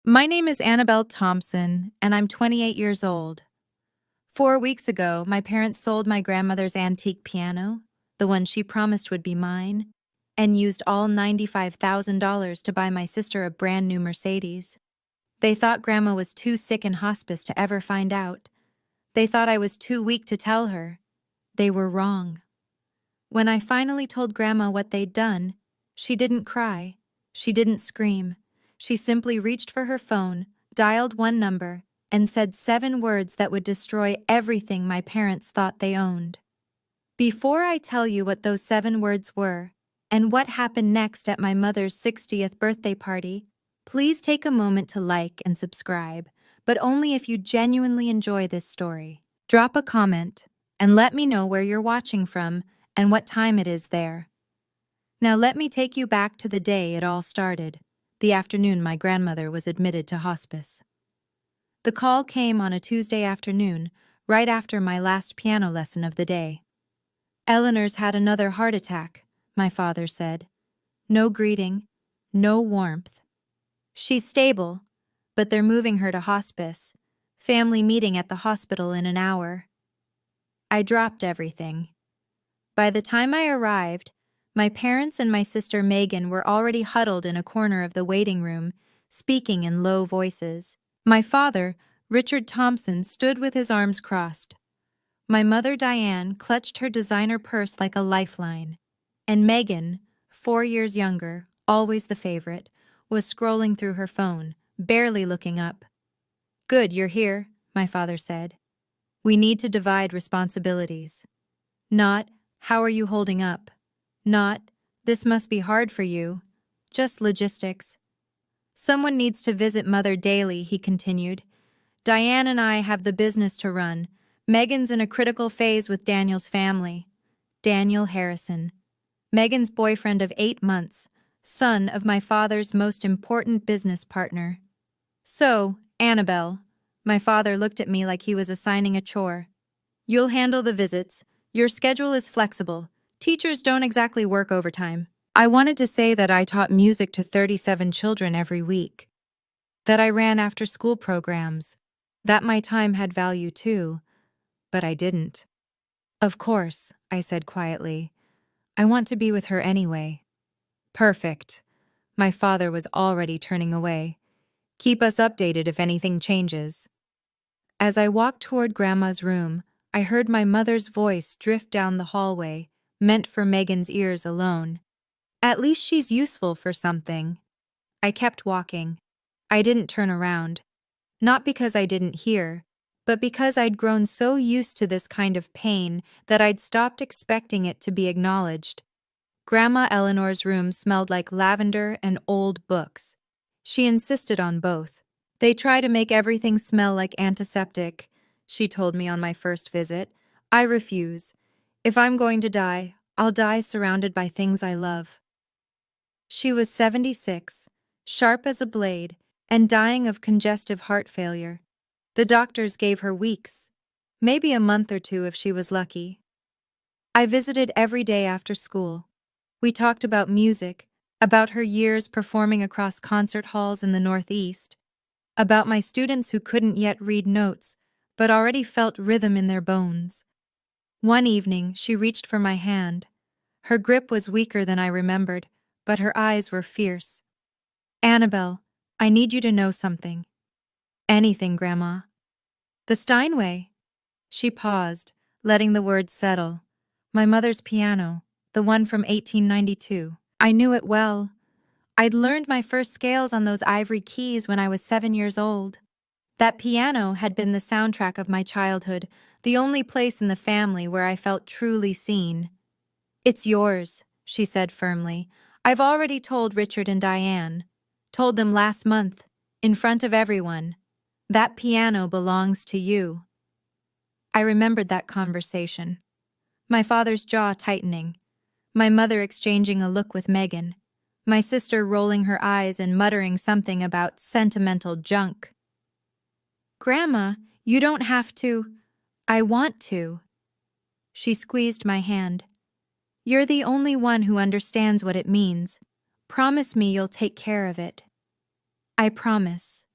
My name is Annabelle Thompson, and I'm 28 years old. 4 weeks ago, my parents sold my grandmother's antique piano, the one she promised would be mine, and used all $95,000 to buy my sister a brand new Mercedes. They thought Grandma was too sick in hospice to ever find out. They thought I was too weak to tell her. They were wrong. When I finally told Grandma what they'd done, she didn't cry. She didn't scream. She simply reached for her phone, dialed one number, and said 7 words that would destroy everything my parents thought they owned. Before I tell you what those 7 words were, and what happened next at my mother's 60th birthday party, please take a moment to like and subscribe, but only if you genuinely enjoy this story. Drop a comment, and let me know where you're watching from and what time it is there. Now let me take you back to the day it all started, the afternoon my grandmother was admitted to hospice. The call came on a Tuesday afternoon, right after my last piano lesson of the day. "Eleanor's had another heart attack," my father said. No greeting, no warmth. "She's stable, but they're moving her to hospice. Family meeting at the hospital in an hour." I dropped everything. By the time I arrived, my parents and my sister Megan were already huddled in a corner of the waiting room, speaking in low voices. My father, Richard Thompson, stood with his arms crossed. My mother Diane clutched her designer purse like a lifeline, and Megan, 4 years younger, always the favorite, was scrolling through her phone, barely looking up. "Good, you're here," my father said. "We need to divide responsibilities. Not, how are you holding up? Not, this must be hard for you. Just logistics. Someone needs to visit Mother daily," he continued. "Diane and I have the business to run. Megan's in a critical phase with Daniel's family." Daniel Harrison. Megan's boyfriend of 8 months, son of my father's most important business partner. "So, Annabelle," my father looked at me like he was assigning a chore. "You'll handle the visits. Your schedule is flexible. Teachers don't exactly work overtime." I wanted to say that I taught music to 37 children every week, that I ran after-school programs, that my time had value too, but I didn't. "Of course," I said quietly. "I want to be with her anyway." "Perfect." My father was already turning away. "Keep us updated if anything changes." As I walked toward Grandma's room, I heard my mother's voice drift down the hallway, meant for Megan's ears alone. "At least she's useful for something." I kept walking. I didn't turn around. Not because I didn't hear, but because I'd grown so used to this kind of pain that I'd stopped expecting it to be acknowledged. Grandma Eleanor's room smelled like lavender and old books. She insisted on both. "They try to make everything smell like antiseptic," she told me on my first visit. "I refuse. If I'm going to die, I'll die surrounded by things I love." She was 76, sharp as a blade, and dying of congestive heart failure. The doctors gave her weeks, maybe a month or 2 if she was lucky. I visited every day after school. We talked about music, about her years performing across concert halls in the Northeast, about my students who couldn't yet read notes, but already felt rhythm in their bones. One evening, she reached for my hand. Her grip was weaker than I remembered, but her eyes were fierce. "Annabelle, I need you to know something." "Anything, Grandma." "The Steinway." She paused, letting the words settle. "My mother's piano, the one from 1892. I knew it well. I'd learned my first scales on those ivory keys when I was 7 years old. That piano had been the soundtrack of my childhood, the only place in the family where I felt truly seen. "It's yours," she said firmly. "I've already told Richard and Diane. Told them last month, in front of everyone. That piano belongs to you." I remembered that conversation. My father's jaw tightening. My mother exchanging a look with Megan. My sister rolling her eyes and muttering something about sentimental junk. "Grandma, you don't have to." "I want to." She squeezed my hand. "You're the only one who understands what it means. Promise me you'll take care of it." "I promise."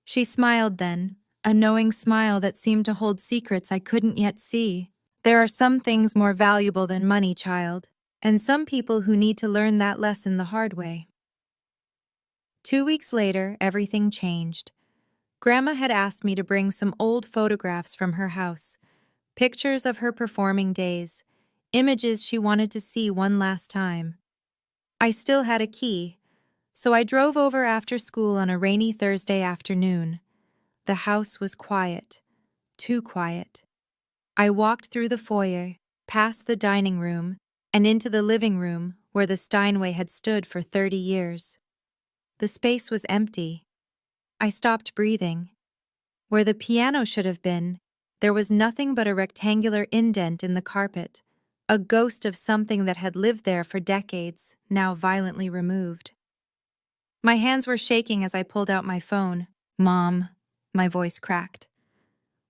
She smiled then, a knowing smile that seemed to hold secrets I couldn't yet see. There are some things more valuable than money, child, and some people who need to learn that lesson the hard way. 2 weeks later, everything changed. Grandma had asked me to bring some old photographs from her house, pictures of her performing days, images she wanted to see one last time. I still had a key, so I drove over after school on a rainy Thursday afternoon. The house was quiet, too quiet. I walked through the foyer, past the dining room, and into the living room where the Steinway had stood for 30 years. The space was empty. I stopped breathing. Where the piano should have been, there was nothing but a rectangular indent in the carpet, a ghost of something that had lived there for decades, now violently removed. My hands were shaking as I pulled out my phone. "Mom," my voice cracked.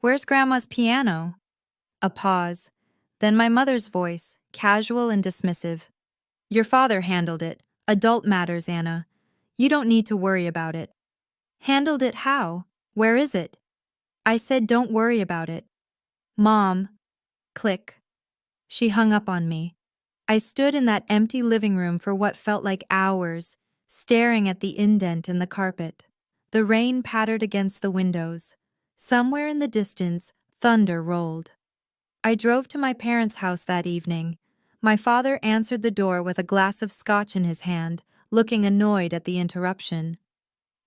"Where's Grandma's piano?" A pause. Then my mother's voice, casual and dismissive. "Your father handled it. Adult matters, Anna. You don't need to worry about it." "Handled it how? Where is it?" I said, "Don't worry about it." "Mom." Click. She hung up on me. I stood in that empty living room for what felt like hours, staring at the indent in the carpet. The rain pattered against the windows. Somewhere in the distance, thunder rolled. I drove to my parents' house that evening. My father answered the door with a glass of scotch in his hand, looking annoyed at the interruption.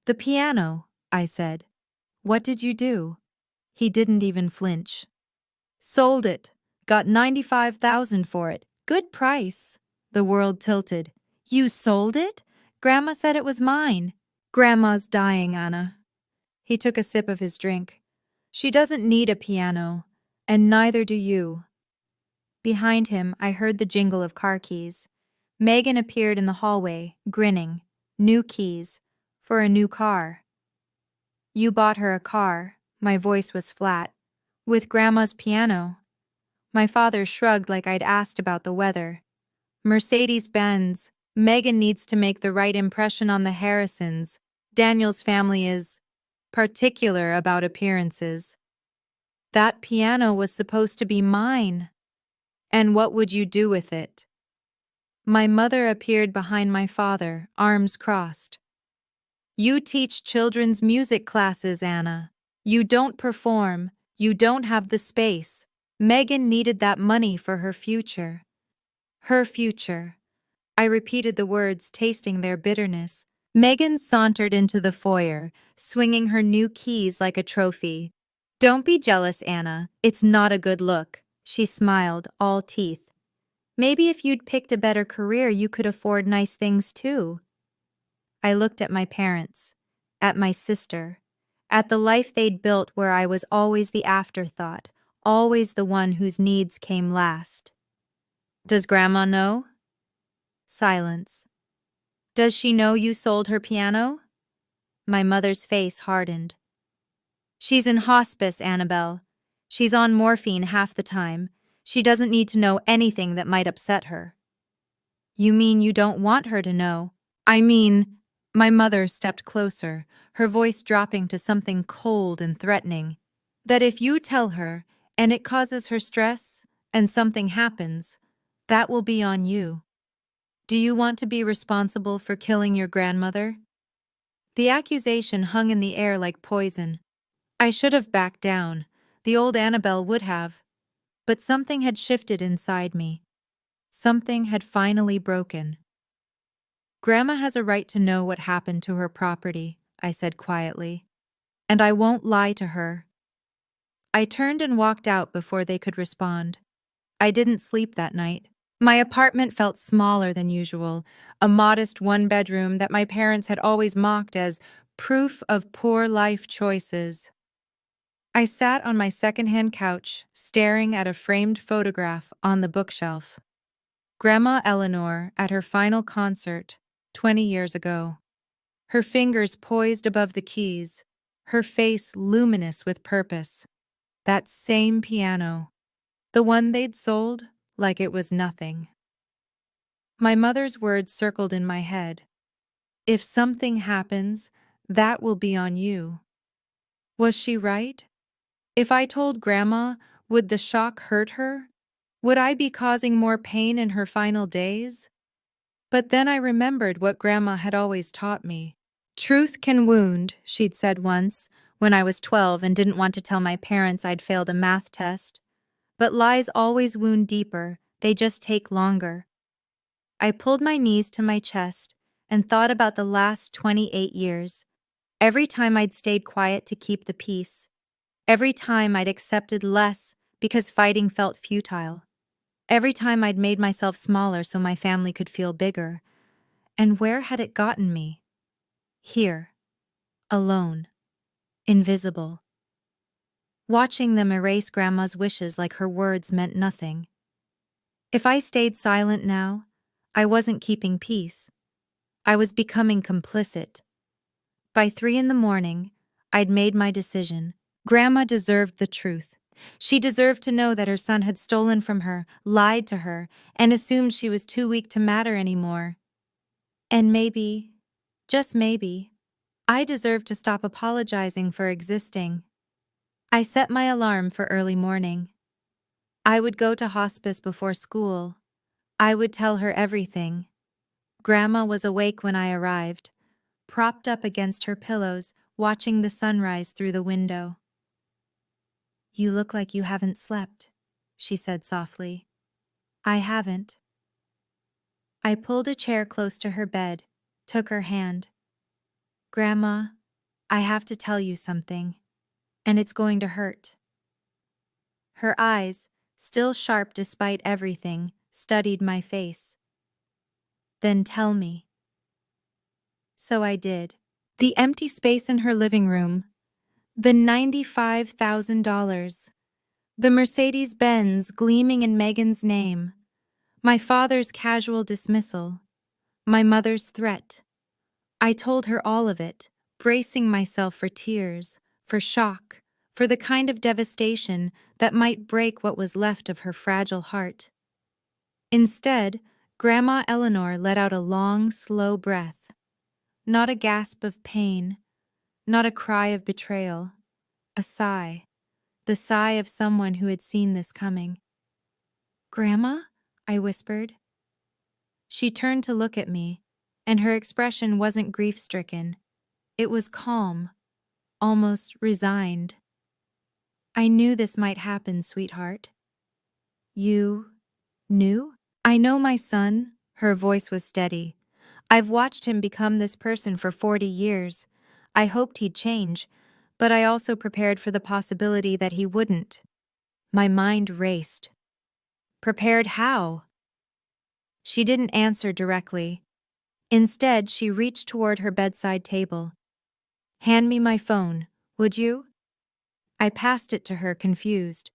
"The piano," I said. "What did you do?" He didn't even flinch. "Sold it. Got 95,000 for it. Good price." The world tilted. "You sold it? Grandma said it was mine." "Grandma's dying, Anna." He took a sip of his drink. "She doesn't need a piano, and neither do you." Behind him, I heard the jingle of car keys. Megan appeared in the hallway, grinning. New keys. For a new car. "You bought her a car." My voice was flat. "With Grandma's piano." My father shrugged like I'd asked about the weather. "Mercedes-Benz. Megan needs to make the right impression on the Harrisons. Daniel's family is particular about appearances." "That piano was supposed to be mine." "And what would you do with it?" My mother appeared behind my father, arms crossed. "You teach children's music classes, Anna. You don't perform. You don't have the space. Megan needed that money for her future." Her future. I repeated the words, tasting their bitterness. Megan sauntered into the foyer, swinging her new keys like a trophy. "Don't be jealous, Anna. It's not a good look." She smiled, all teeth. "Maybe if you'd picked a better career, you could afford nice things too." I looked at my parents, at my sister, at the life they'd built where I was always the afterthought, always the one whose needs came last. "Does Grandma know?" Silence. "Does she know you sold her piano?" My mother's face hardened. "She's in hospice, Annabelle. She's on morphine half the time. She doesn't need to know anything that might upset her." "You mean you don't want her to know?" "I mean—" My mother stepped closer, her voice dropping to something cold and threatening. "That if you tell her, and it causes her stress, and something happens, that will be on you. Do you want to be responsible for killing your grandmother?" The accusation hung in the air like poison. I should have backed down. The old Annabelle would have. But something had shifted inside me. Something had finally broken. "Grandma has a right to know what happened to her property," I said quietly. "And I won't lie to her." I turned and walked out before they could respond. I didn't sleep that night. My apartment felt smaller than usual, a modest one-bedroom that my parents had always mocked as proof of poor life choices. I sat on my second-hand couch, staring at a framed photograph on the bookshelf. Grandma Eleanor at her final concert, 20 years ago. Her fingers poised above the keys, her face luminous with purpose. That same piano, the one they'd sold like it was nothing. My mother's words circled in my head. "If something happens, that will be on you." Was she right? If I told Grandma, would the shock hurt her? Would I be causing more pain in her final days? But then I remembered what Grandma had always taught me. Truth can wound, she'd said once, when I was 12 and didn't want to tell my parents I'd failed a math test. But lies always wound deeper, they just take longer. I pulled my knees to my chest and thought about the last 28 years. Every time I'd stayed quiet to keep the peace. Every time I'd accepted less because fighting felt futile. Every time I'd made myself smaller so my family could feel bigger. And where had it gotten me? Here. Alone. Invisible. Watching them erase Grandma's wishes like her words meant nothing. If I stayed silent now, I wasn't keeping peace. I was becoming complicit. By 3 in the morning, I'd made my decision. Grandma deserved the truth. She deserved to know that her son had stolen from her, lied to her, and assumed she was too weak to matter anymore. And maybe, just maybe, I deserved to stop apologizing for existing. I set my alarm for early morning. I would go to hospice before school. I would tell her everything. Grandma was awake when I arrived, propped up against her pillows, watching the sunrise through the window. "You look like you haven't slept," she said softly. "I haven't." I pulled a chair close to her bed, took her hand. "Grandma, I have to tell you something, and it's going to hurt." Her eyes, still sharp despite everything, studied my face. "Then tell me." So I did. The empty space in her living room, the $95,000, the Mercedes-Benz gleaming in Megan's name, my father's casual dismissal, my mother's threat. I told her all of it, bracing myself for tears, for shock, for the kind of devastation that might break what was left of her fragile heart. Instead, Grandma Eleanor let out a long, slow breath. Not a gasp of pain, not a cry of betrayal, a sigh, the sigh of someone who had seen this coming. "Grandma?" I whispered. She turned to look at me, and her expression wasn't grief-stricken. It was calm, almost resigned. "I knew this might happen, sweetheart." "You knew?" "I know my son," her voice was steady. "I've watched him become this person for 40 years. I hoped he'd change, but I also prepared for the possibility that he wouldn't." My mind raced. Prepared how? She didn't answer directly. Instead, she reached toward her bedside table. "Hand me my phone, would you?" I passed it to her, confused.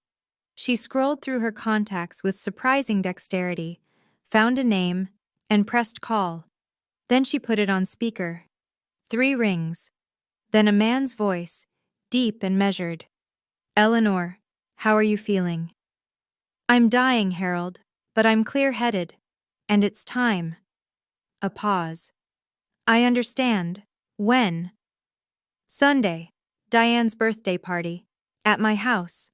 She scrolled through her contacts with surprising dexterity, found a name, and pressed call. Then she put it on speaker. 3 rings. Then a man's voice, deep and measured. "Eleanor, how are you feeling?" "I'm dying, Harold, but I'm clear-headed. And it's time." A pause. "I understand. When?" "Sunday. Diane's birthday party. At my house.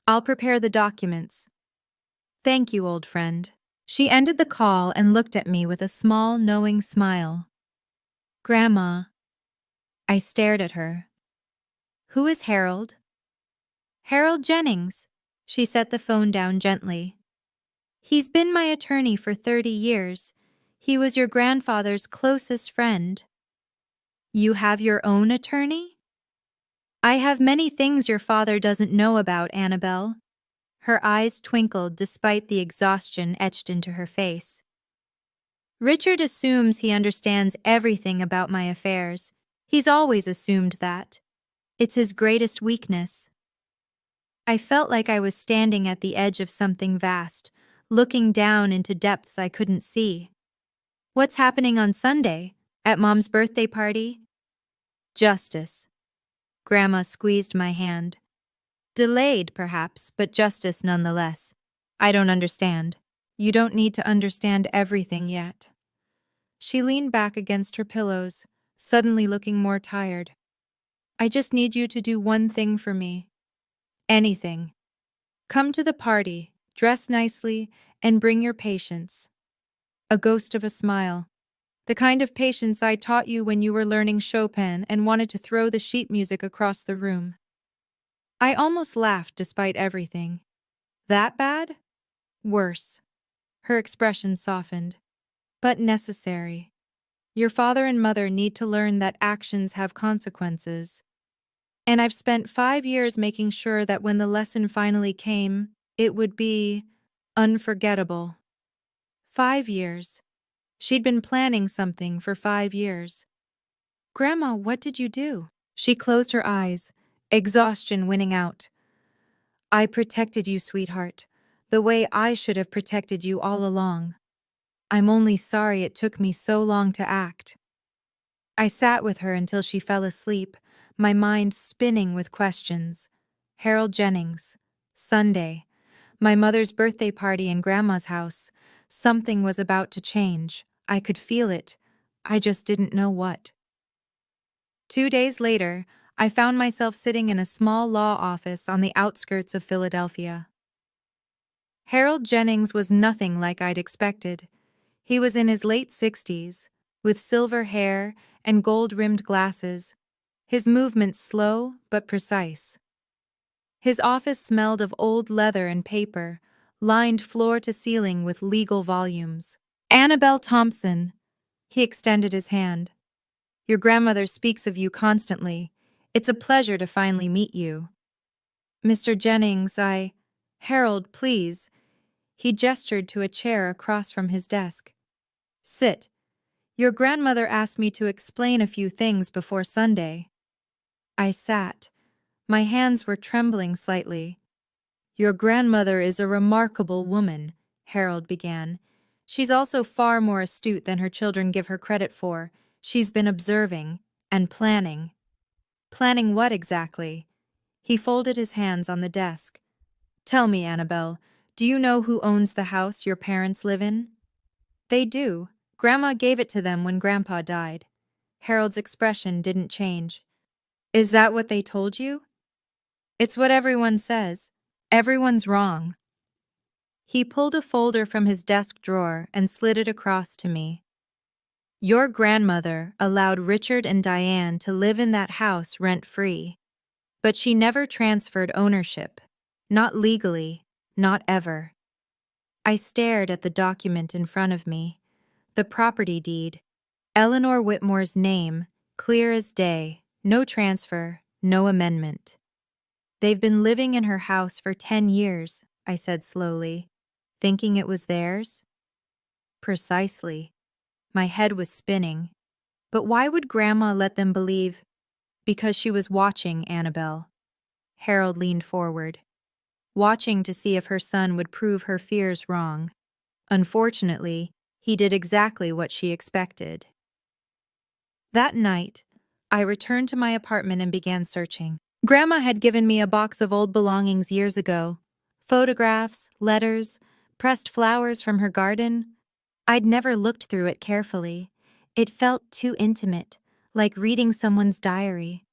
I'll prepare the documents." "Thank you, old friend." She ended the call and looked at me with a small, knowing smile. "Grandma." I stared at her. "Who is Harold?" "Harold Jennings." She set the phone down gently. "He's been my attorney for 30 years. He was your grandfather's closest friend." "You have your own attorney?" "I have many things your father doesn't know about, Annabelle." Her eyes twinkled despite the exhaustion etched into her face. "Richard assumes he understands everything about my affairs. He's always assumed that. It's his greatest weakness." I felt like I was standing at the edge of something vast, looking down into depths I couldn't see. "What's happening on Sunday? At Mom's birthday party?" "Justice." Grandma squeezed my hand. "Delayed, perhaps, but justice nonetheless. I don't understand." "You don't need to understand everything yet." She leaned back against her pillows, suddenly looking more tired. I just need you to do one thing for me. Anything. Come to the party, dress nicely, and bring your patience. A ghost of a smile. The kind of patience I taught you when you were learning Chopin and wanted to throw the sheet music across the room. I almost laughed despite everything. That bad? Worse. Her expression softened. But necessary. Your father and mother need to learn that actions have consequences. And I've spent 5 years making sure that when the lesson finally came, it would be unforgettable. 5 years. She'd been planning something for 5 years. Grandma, what did you do? She closed her eyes, exhaustion winning out. I protected you, sweetheart, the way I should have protected you all along. I'm only sorry it took me so long to act. I sat with her until she fell asleep, my mind spinning with questions. Harold Jennings. Sunday. My mother's birthday party in Grandma's house. Something was about to change. I could feel it. I just didn't know what. 2 days later, I found myself sitting in a small law office on the outskirts of Philadelphia. Harold Jennings was nothing like I'd expected. He was in his late 60s, with silver hair and gold-rimmed glasses, his movements slow but precise. His office smelled of old leather and paper, lined floor to ceiling with legal volumes. Annabelle Thompson. He extended his hand. Your grandmother speaks of you constantly. It's a pleasure to finally meet you. Mr. Jennings, Harold, please. He gestured to a chair across from his desk. Sit. Your grandmother asked me to explain a few things before Sunday. I sat. My hands were trembling slightly. Your grandmother is a remarkable woman, Harold began. She's also far more astute than her children give her credit for. She's been observing and planning. Planning what exactly? He folded his hands on the desk. Tell me, Annabelle, do you know who owns the house your parents live in? They do. Grandma gave it to them when Grandpa died. Harold's expression didn't change. Is that what they told you? It's what everyone says. Everyone's wrong. He pulled a folder from his desk drawer and slid it across to me. Your grandmother allowed Richard and Diane to live in that house rent-free, but she never transferred ownership. Not legally, not ever. I stared at the document in front of me. The property deed. Eleanor Whitmore's name, clear as day, no transfer, no amendment. They've been living in her house for 10 years, I said slowly, thinking it was theirs. Precisely. My head was spinning. But why would Grandma let them believe? Because she was watching Annabelle. Harold leaned forward, watching to see if her son would prove her fears wrong. Unfortunately, he did exactly what she expected. That night, I returned to my apartment and began searching. Grandma had given me a box of old belongings years ago. Photographs, letters, pressed flowers from her garden. I'd never looked through it carefully. It felt too intimate, like reading someone's diary.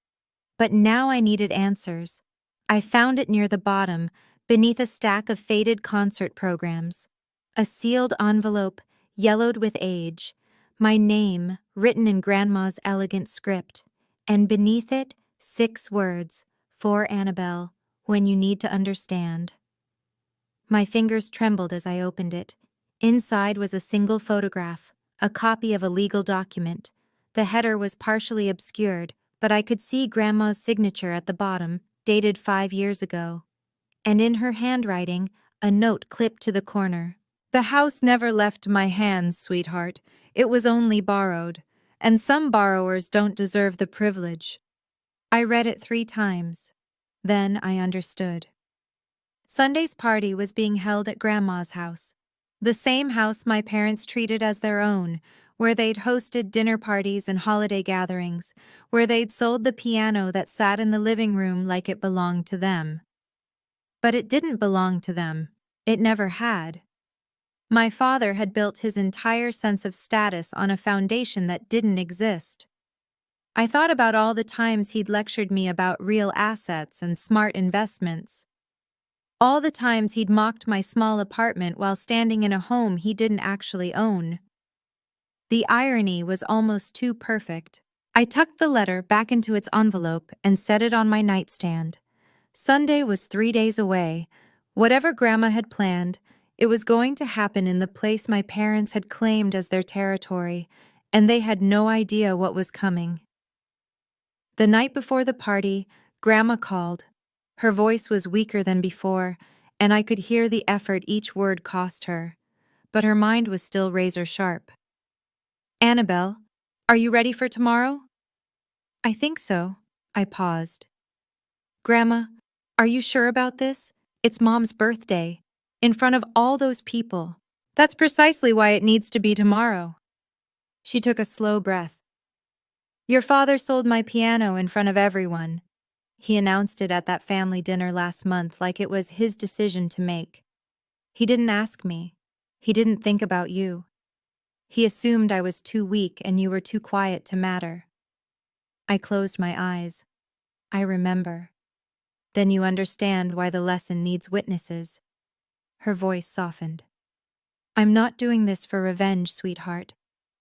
But now I needed answers. I found it near the bottom, beneath a stack of faded concert programs. A sealed envelope, yellowed with age. My name, written in Grandma's elegant script. And beneath it, 6 words, for Annabelle, when you need to understand. My fingers trembled as I opened it. Inside was a single photograph, a copy of a legal document. The header was partially obscured, but I could see Grandma's signature at the bottom, dated 5 years ago. And in her handwriting, a note clipped to the corner. The house never left my hands, sweetheart. It was only borrowed, and some borrowers don't deserve the privilege. I read it 3 times. Then I understood. Sunday's party was being held at Grandma's house, the same house my parents treated as their own, where they'd hosted dinner parties and holiday gatherings, where they'd sold the piano that sat in the living room like it belonged to them. But it didn't belong to them. It never had. My father had built his entire sense of status on a foundation that didn't exist. I thought about all the times he'd lectured me about real assets and smart investments. All the times he'd mocked my small apartment while standing in a home he didn't actually own. The irony was almost too perfect. I tucked the letter back into its envelope and set it on my nightstand. Sunday was 3 days away. Whatever Grandma had planned, it was going to happen in the place my parents had claimed as their territory, and they had no idea what was coming. The night before the party, Grandma called. Her voice was weaker than before, and I could hear the effort each word cost her. But her mind was still razor sharp. "Annabelle, are you ready for tomorrow?" "I think so." I paused. "Grandma, are you sure about this? It's Mom's birthday. In front of all those people. That's precisely why it needs to be tomorrow." She took a slow breath. "Your father sold my piano in front of everyone. He announced it at that family dinner last month like it was his decision to make. He didn't ask me. He didn't think about you. He assumed I was too weak and you were too quiet to matter." I closed my eyes. "I remember. Then you understand why the lesson needs witnesses." Her voice softened. "I'm not doing this for revenge, sweetheart.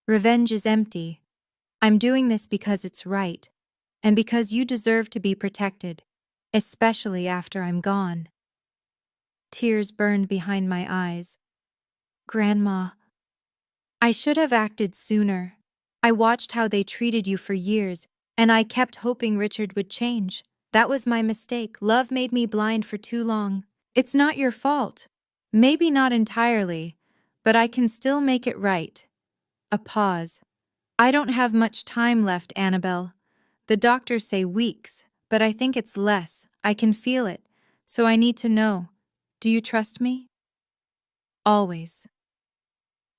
Revenge is empty. I'm doing this because it's right, and because you deserve to be protected, especially after I'm gone." Tears burned behind my eyes. "Grandma, I should have acted sooner. I watched how they treated you for years, and I kept hoping Richard would change. That was my mistake. Love made me blind for too long. It's not your fault. Maybe not entirely, but I can still make it right." A pause. "I don't have much time left, Annabelle. The doctors say weeks, but I think it's less. I can feel it, so I need to know. Do you trust me?" "Always."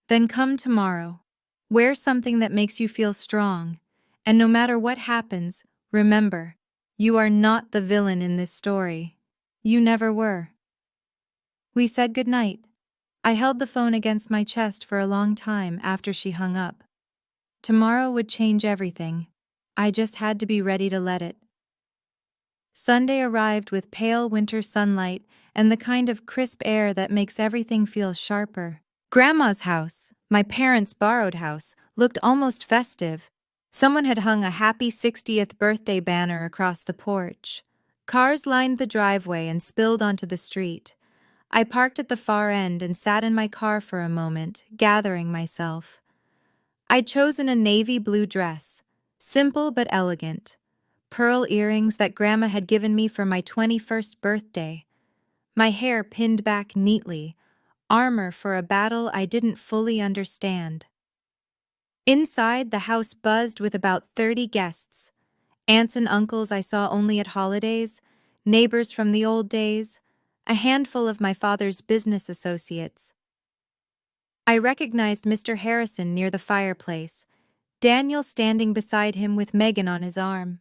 "Then come tomorrow. Wear something that makes you feel strong, and no matter what happens, remember, you are not the villain in this story. You never were." We said goodnight. I held the phone against my chest for a long time after she hung up. Tomorrow would change everything. I just had to be ready to let it. Sunday arrived with pale winter sunlight and the kind of crisp air that makes everything feel sharper. Grandma's house, my parents' borrowed house, looked almost festive. Someone had hung a happy 60th birthday banner across the porch. Cars lined the driveway and spilled onto the street. I parked at the far end and sat in my car for a moment, gathering myself. I'd chosen a navy blue dress, simple but elegant. Pearl earrings that Grandma had given me for my 21st birthday. My hair pinned back neatly, armor for a battle I didn't fully understand. Inside, the house buzzed with about 30 guests. Aunts and uncles I saw only at holidays, neighbors from the old days, a handful of my father's business associates. I recognized Mr. Harrison near the fireplace, Daniel standing beside him with Megan on his arm.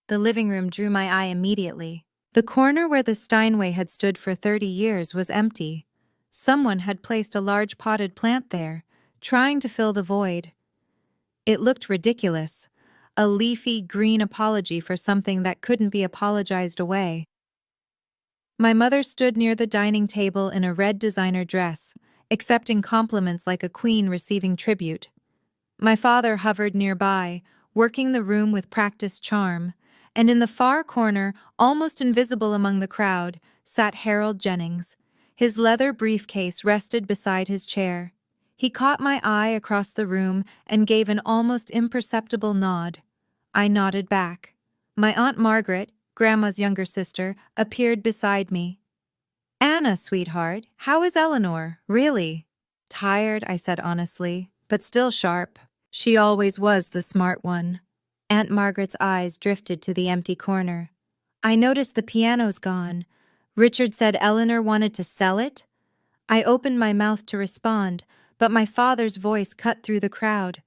The living room drew my eye immediately. The corner where the Steinway had stood for 30 years was empty. Someone had placed a large potted plant there, trying to fill the void. It looked ridiculous, a leafy green apology for something that couldn't be apologized away. My mother stood near the dining table in a red designer dress, accepting compliments like a queen receiving tribute. My father hovered nearby, working the room with practiced charm, and in the far corner, almost invisible among the crowd, sat Harold Jennings. His leather briefcase rested beside his chair. He caught my eye across the room and gave an almost imperceptible nod. I nodded back. My Aunt Margaret, Grandma's younger sister, appeared beside me. "Anna, sweetheart, how is Eleanor, really?" "Tired," I said honestly, "but still sharp." She always was the smart one. Aunt Margaret's eyes drifted to the empty corner. "I noticed the piano's gone. Richard said Eleanor wanted to sell it?" I opened my mouth to respond, but my father's voice cut through the crowd.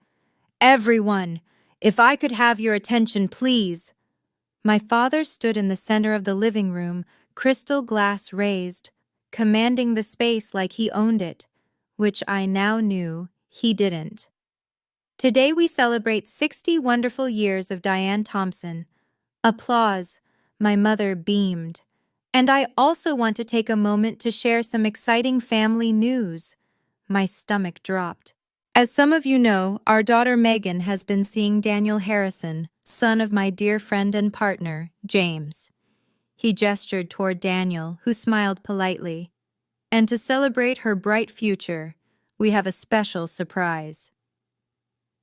"Everyone, if I could have your attention, please." My father stood in the center of the living room, crystal glass raised, commanding the space like he owned it, which I now knew he didn't. Today we celebrate 60 wonderful years of Diane Thompson. Applause. My mother beamed. And I also want to take a moment to share some exciting family news. My stomach dropped. As some of you know, our daughter Megan has been seeing Daniel Harrison, son of my dear friend and partner, James. He gestured toward Daniel, who smiled politely. And to celebrate her bright future, we have a special surprise.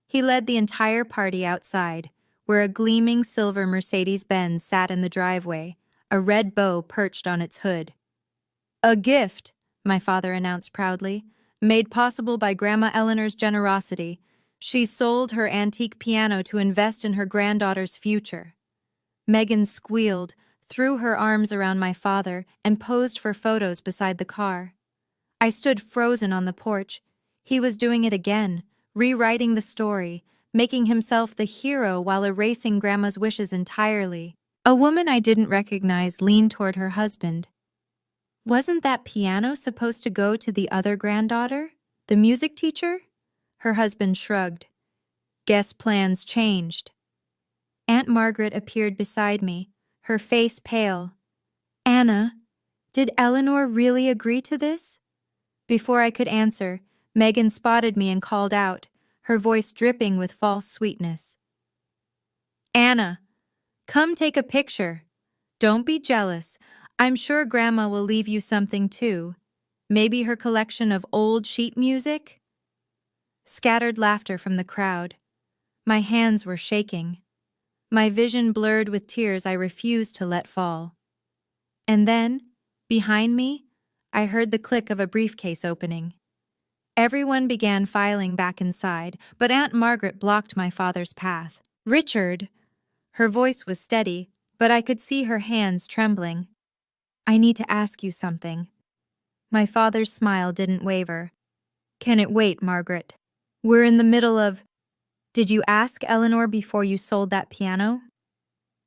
He led the entire party outside, where a gleaming silver Mercedes-Benz sat in the driveway, a red bow perched on its hood. "A gift," my father announced proudly, "made possible by Grandma Eleanor's generosity. She sold her antique piano to invest in her granddaughter's future." Megan squealed, threw her arms around my father, and posed for photos beside the car. I stood frozen on the porch. He was doing it again, rewriting the story, making himself the hero while erasing Grandma's wishes entirely. A woman I didn't recognize leaned toward her husband. "Wasn't that piano supposed to go to the other granddaughter? The music teacher?" Her husband shrugged. "Guess plans changed." Aunt Margaret appeared beside me, her face pale. "Anna, did Eleanor really agree to this?" Before I could answer, Megan spotted me and called out, her voice dripping with false sweetness. "Anna, come take a picture. Don't be jealous. I'm sure Grandma will leave you something too. Maybe her collection of old sheet music?" Scattered laughter from the crowd. My hands were shaking. My vision blurred with tears I refused to let fall. And then, behind me, I heard the click of a briefcase opening. Everyone began filing back inside, but Aunt Margaret blocked my father's path. "Richard," her voice was steady, but I could see her hands trembling. "I need to ask you something." My father's smile didn't waver. "Can it wait, Margaret? We're in the middle of— Did you ask Eleanor before you sold that piano?"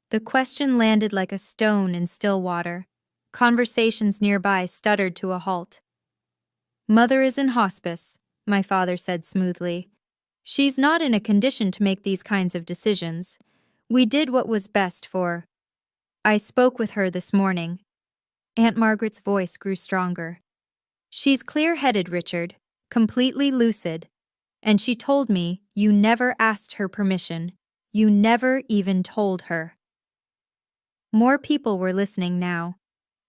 The question landed like a stone in still water. Conversations nearby stuttered to a halt. "Mother is in hospice," my father said smoothly. "She's not in a condition to make these kinds of decisions. We did what was best for— I spoke with her this morning." Aunt Margaret's voice grew stronger. "She's clear-headed, Richard, completely lucid. And she told me you never asked her permission. You never even told her." More people were listening now.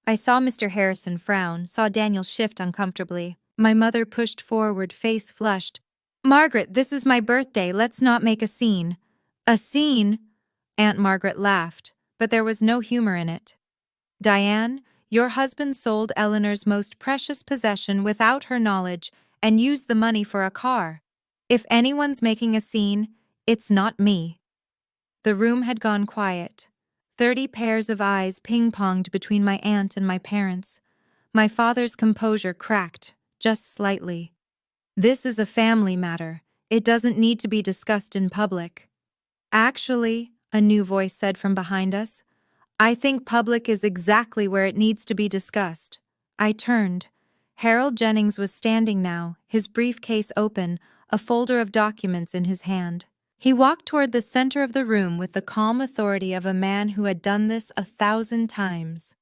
I saw Mr. Harrison frown, saw Daniel shift uncomfortably. My mother pushed forward, face flushed. "Margaret, this is my birthday. Let's not make a scene." "A scene?" Aunt Margaret laughed, but there was no humor in it. "Diane, your husband sold Eleanor's most precious possession without her knowledge and used the money for a car. If anyone's making a scene, it's not me." The room had gone quiet. 30 pairs of eyes ping-ponged between my aunt and my parents. My father's composure cracked, just slightly. "This is a family matter. It doesn't need to be discussed in public." "Actually," a new voice said from behind us, "I think public is exactly where it needs to be discussed." I turned. Harold Jennings was standing now, his briefcase open, a folder of documents in his hand. He walked toward the center of the room with the calm authority of a man who had done this 1,000 times.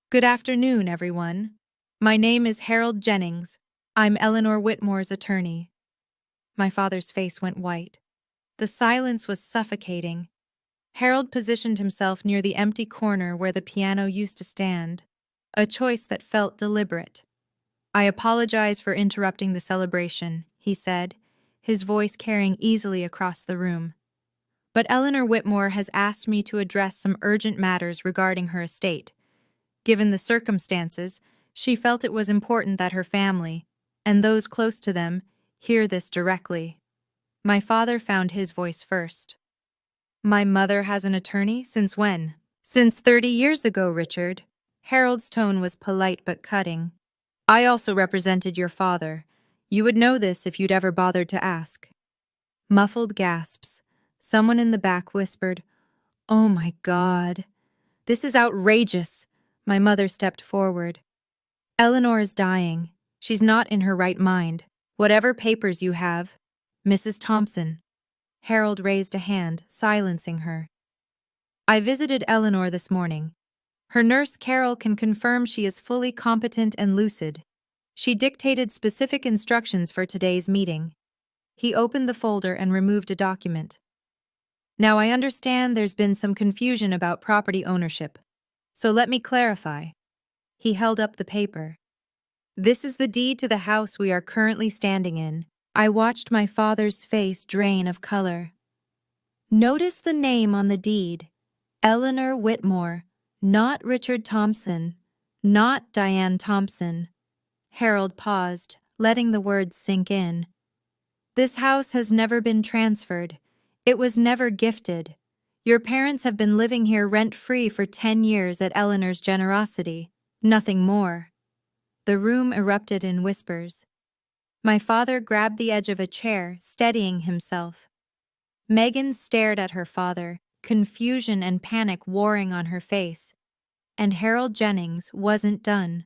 "Good afternoon, everyone. My name is Harold Jennings. I'm Eleanor Whitmore's attorney." My father's face went white. The silence was suffocating. Harold positioned himself near the empty corner where the piano used to stand, a choice that felt deliberate. "I apologize for interrupting the celebration," he said, his voice carrying easily across the room. "But Eleanor Whitmore has asked me to address some urgent matters regarding her estate. Given the circumstances, she felt it was important that her family, and those close to them, hear this directly." My father found his voice first. "My mother has an attorney? Since when?" "Since 30 years ago, Richard." Harold's tone was polite but cutting. "I also represented your father. You would know this if you'd ever bothered to ask." Muffled gasps. Someone in the back whispered, "Oh my God. This is outrageous." My mother stepped forward. "Eleanor is dying. She's not in her right mind. Whatever papers you have—" "Mrs. Thompson." Harold raised a hand, silencing her. I visited Eleanor this morning. Her nurse Carol can confirm she is fully competent and lucid. She dictated specific instructions for today's meeting. He opened the folder and removed a document. Now I understand there's been some confusion about property ownership. So let me clarify. He held up the paper. This is the deed to the house we are currently standing in. I watched my father's face drain of color. Notice the name on the deed. Eleanor Whitmore, not Richard Thompson, not Diane Thompson. Harold paused, letting the words sink in. This house has never been transferred. It was never gifted. Your parents have been living here rent-free for 10 years at Eleanor's generosity. Nothing more. The room erupted in whispers. My father grabbed the edge of a chair, steadying himself. Megan stared at her father, confusion and panic warring on her face. And Harold Jennings wasn't done.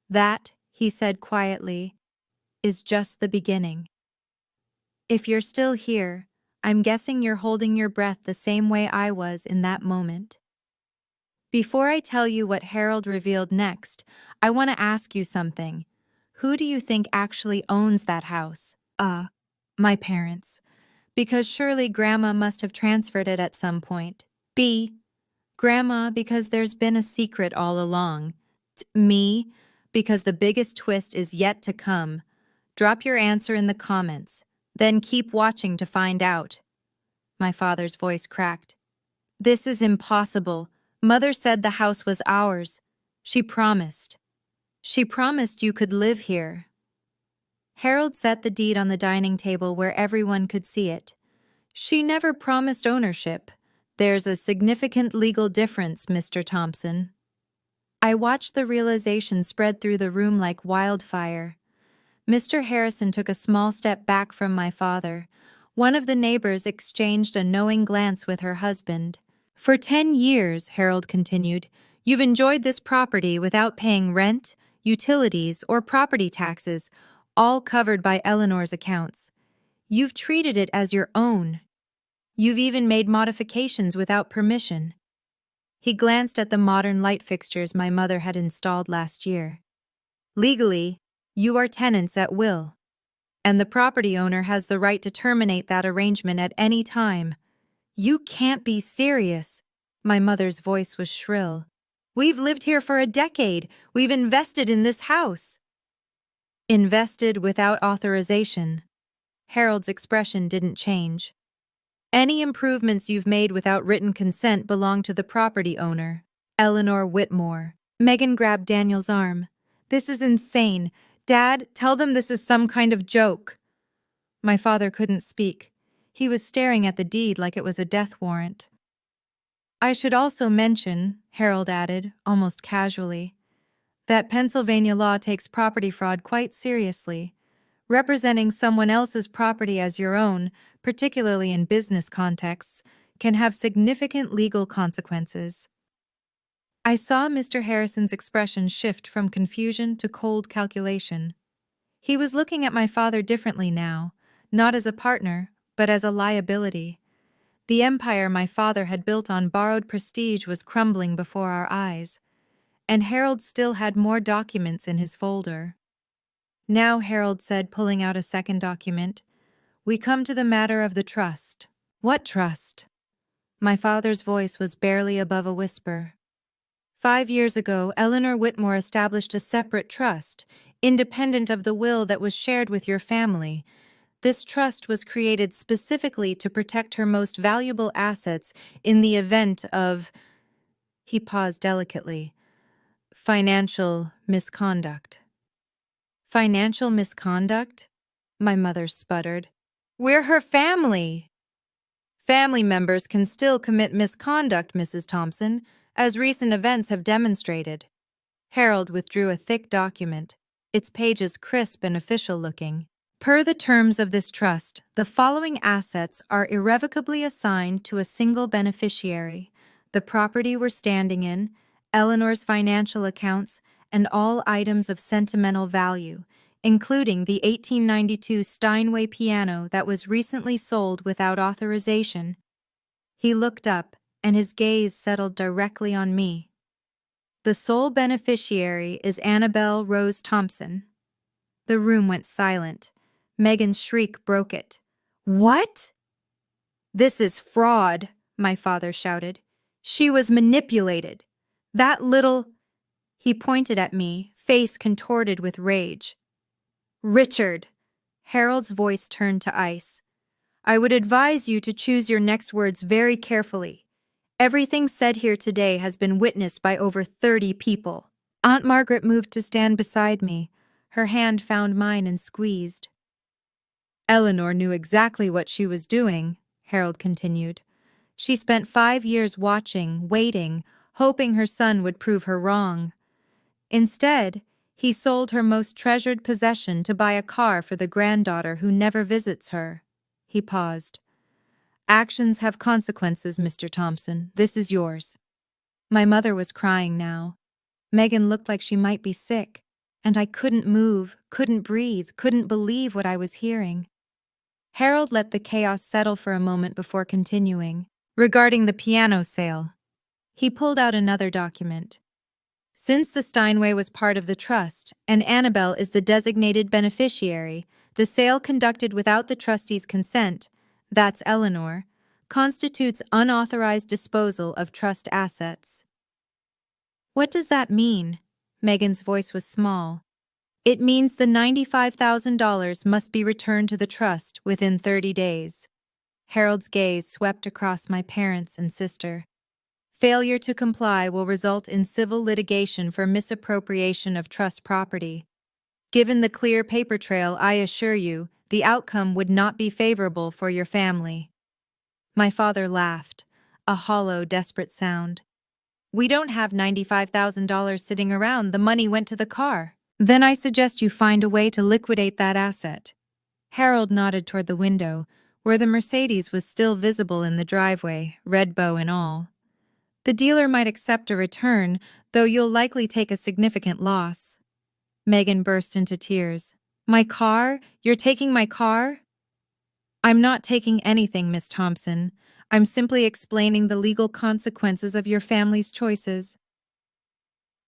That, he said quietly, is just the beginning. If you're still here, I'm guessing you're holding your breath the same way I was in that moment. Before I tell you what Harold revealed next, I want to ask you something. Who do you think actually owns that house? My parents. Because surely Grandma must have transferred it at some point. B. Grandma, because there's been a secret all along. Me, because the biggest twist is yet to come. Drop your answer in the comments. Then keep watching to find out. My father's voice cracked. This is impossible. Mother said the house was ours. She promised. She promised you could live here. Harold set the deed on the dining table where everyone could see it. She never promised ownership. There's a significant legal difference, Mr. Thompson. I watched the realization spread through the room like wildfire. Mr. Harrison took a small step back from my father. One of the neighbors exchanged a knowing glance with her husband. For 10 years, Harold continued, you've enjoyed this property without paying rent, utilities, or property taxes, all covered by Eleanor's accounts. You've treated it as your own. You've even made modifications without permission. He glanced at the modern light fixtures my mother had installed last year. Legally, you are tenants at will, and the property owner has the right to terminate that arrangement at any time. You can't be serious. My mother's voice was shrill. We've lived here for a decade. We've invested in this house. Invested without authorization. Harold's expression didn't change. Any improvements you've made without written consent belong to the property owner, Eleanor Whitmore. Megan grabbed Daniel's arm. This is insane. Dad, tell them this is some kind of joke. My father couldn't speak. He was staring at the deed like it was a death warrant. I should also mention, Harold added, almost casually, that Pennsylvania law takes property fraud quite seriously. Representing someone else's property as your own, particularly in business contexts, can have significant legal consequences. I saw Mr. Harrison's expression shift from confusion to cold calculation. He was looking at my father differently now, not as a partner, but as a liability. The empire my father had built on borrowed prestige was crumbling before our eyes, and Harold still had more documents in his folder. Now, Harold said, pulling out a second document, we come to the matter of the trust. What trust? My father's voice was barely above a whisper. 5 years ago, Eleanor Whitmore established a separate trust, independent of the will that was shared with your family. This trust was created specifically to protect her most valuable assets in the event of, he paused delicately, financial misconduct. Financial misconduct? My mother sputtered. We're her family. Family members can still commit misconduct, Mrs. Thompson, as recent events have demonstrated. Harold withdrew a thick document, its pages crisp and official-looking. Per the terms of this trust, the following assets are irrevocably assigned to a single beneficiary: the property we're standing in, Eleanor's financial accounts, and all items of sentimental value, including the 1892 Steinway piano that was recently sold without authorization. He looked up, and his gaze settled directly on me. The sole beneficiary is Annabelle Rose Thompson. The room went silent. Megan's shriek broke it. What? This is fraud, my father shouted. She was manipulated. That little... He pointed at me, face contorted with rage. Richard! Harold's voice turned to ice. I would advise you to choose your next words very carefully. Everything said here today has been witnessed by over 30 people. Aunt Margaret moved to stand beside me. Her hand found mine and squeezed. Eleanor knew exactly what she was doing, Harold continued. She spent 5 years watching, waiting, hoping her son would prove her wrong. Instead, he sold her most treasured possession to buy a car for the granddaughter who never visits her. He paused. Actions have consequences, Mr. Thompson. This is yours. My mother was crying now. Megan looked like she might be sick, and I couldn't move, couldn't breathe, couldn't believe what I was hearing. Harold let the chaos settle for a moment before continuing. Regarding the piano sale, he pulled out another document. Since the Steinway was part of the trust, and Annabelle is the designated beneficiary, the sale conducted without the trustee's consent, that's Eleanor, constitutes unauthorized disposal of trust assets. What does that mean? Megan's voice was small. It means the $95,000 must be returned to the trust within 30 days. Harold's gaze swept across my parents and sister. Failure to comply will result in civil litigation for misappropriation of trust property. Given the clear paper trail, I assure you, the outcome would not be favorable for your family. My father laughed, a hollow, desperate sound. We don't have $95,000 sitting around. The money went to the car. Then I suggest you find a way to liquidate that asset. Harold nodded toward the window, where the Mercedes was still visible in the driveway, red bow and all. The dealer might accept a return, though you'll likely take a significant loss. Megan burst into tears. My car? You're taking my car? I'm not taking anything, Miss Thompson. I'm simply explaining the legal consequences of your family's choices.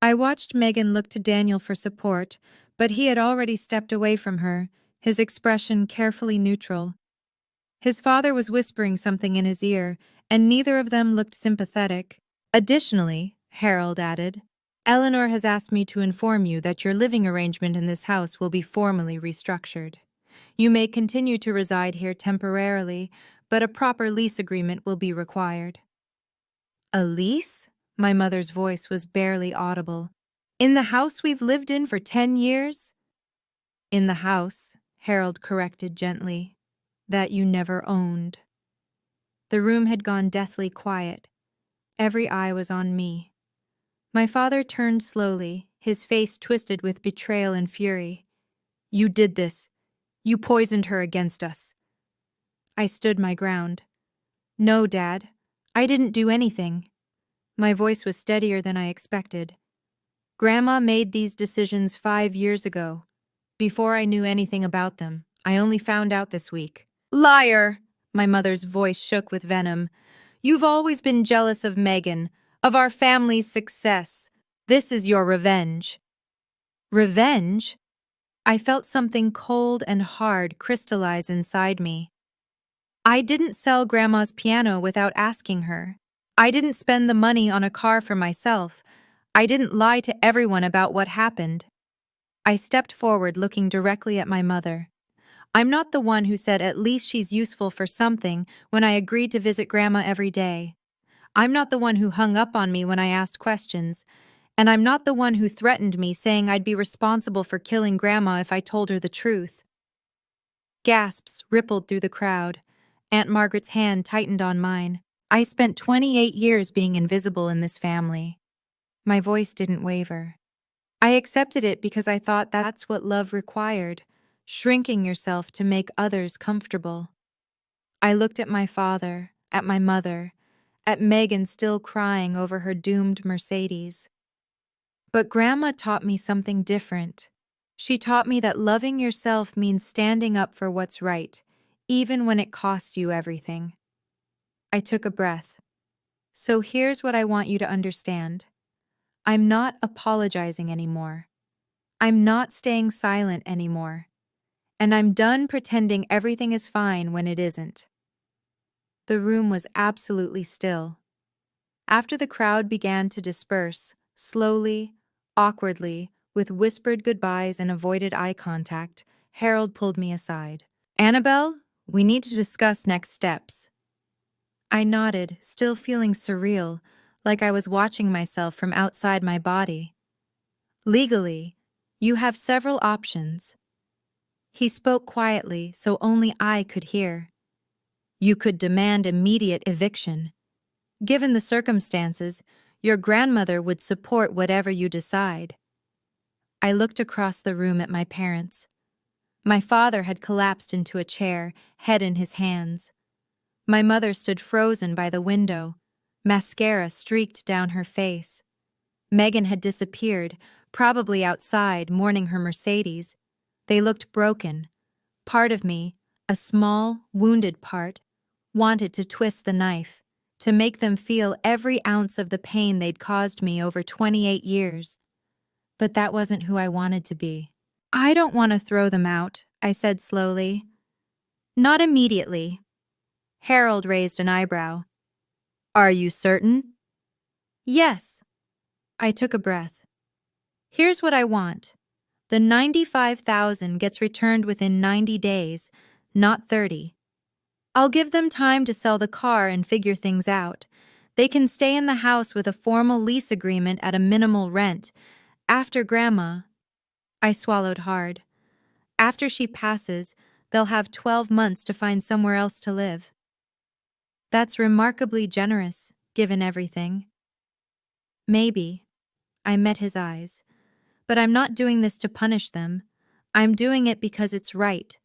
I watched Megan look to Daniel for support, but he had already stepped away from her, his expression carefully neutral. His father was whispering something in his ear, and neither of them looked sympathetic. Additionally, Harold added, Eleanor has asked me to inform you that your living arrangement in this house will be formally restructured. You may continue to reside here temporarily, but a proper lease agreement will be required. A lease? My mother's voice was barely audible. In the house we've lived in for 10 years? In the house, Harold corrected gently, that you never owned. The room had gone deathly quiet. Every eye was on me. My father turned slowly, his face twisted with betrayal and fury. You did this. You poisoned her against us. I stood my ground. No, Dad. I didn't do anything. My voice was steadier than I expected. Grandma made these decisions 5 years ago. Before I knew anything about them, I only found out this week. Liar! My mother's voice shook with venom. You've always been jealous of Megan, of our family's success. This is your revenge. Revenge? I felt something cold and hard crystallize inside me. I didn't sell Grandma's piano without asking her. I didn't spend the money on a car for myself. I didn't lie to everyone about what happened. I stepped forward, looking directly at my mother. I'm not the one who said at least she's useful for something when I agreed to visit Grandma every day. I'm not the one who hung up on me when I asked questions. And I'm not the one who threatened me, saying I'd be responsible for killing Grandma if I told her the truth. Gasps rippled through the crowd. Aunt Margaret's hand tightened on mine. I spent 28 years being invisible in this family. My voice didn't waver. I accepted it because I thought that's what love required, shrinking yourself to make others comfortable. I looked at my father, at my mother, at Megan still crying over her doomed Mercedes. But Grandma taught me something different. She taught me that loving yourself means standing up for what's right, even when it costs you everything. I took a breath. So here's what I want you to understand. I'm not apologizing anymore. I'm not staying silent anymore. And I'm done pretending everything is fine when it isn't. The room was absolutely still. After the crowd began to disperse, slowly, awkwardly, with whispered goodbyes and avoided eye contact, Harold pulled me aside. Annabelle, we need to discuss next steps. I nodded, still feeling surreal, like I was watching myself from outside my body. Legally, you have several options. He spoke quietly so only I could hear. You could demand immediate eviction. Given the circumstances, your grandmother would support whatever you decide. I looked across the room at my parents. My father had collapsed into a chair, head in his hands. My mother stood frozen by the window, mascara streaked down her face. Megan had disappeared, probably outside, mourning her Mercedes. They looked broken. Part of me, a small, wounded part, wanted to twist the knife, to make them feel every ounce of the pain they'd caused me over 28 years. But that wasn't who I wanted to be. I don't want to throw them out, I said slowly. Not immediately. Harold raised an eyebrow. Are you certain? Yes. I took a breath. Here's what I want. The 95,000 gets returned within 90 days, not 30. I'll give them time to sell the car and figure things out. They can stay in the house with a formal lease agreement at a minimal rent. After Grandma, I swallowed hard. After she passes, they'll have 12 months to find somewhere else to live. That's remarkably generous, given everything. Maybe. I met his eyes. But I'm not doing this to punish them. I'm doing it because it's right,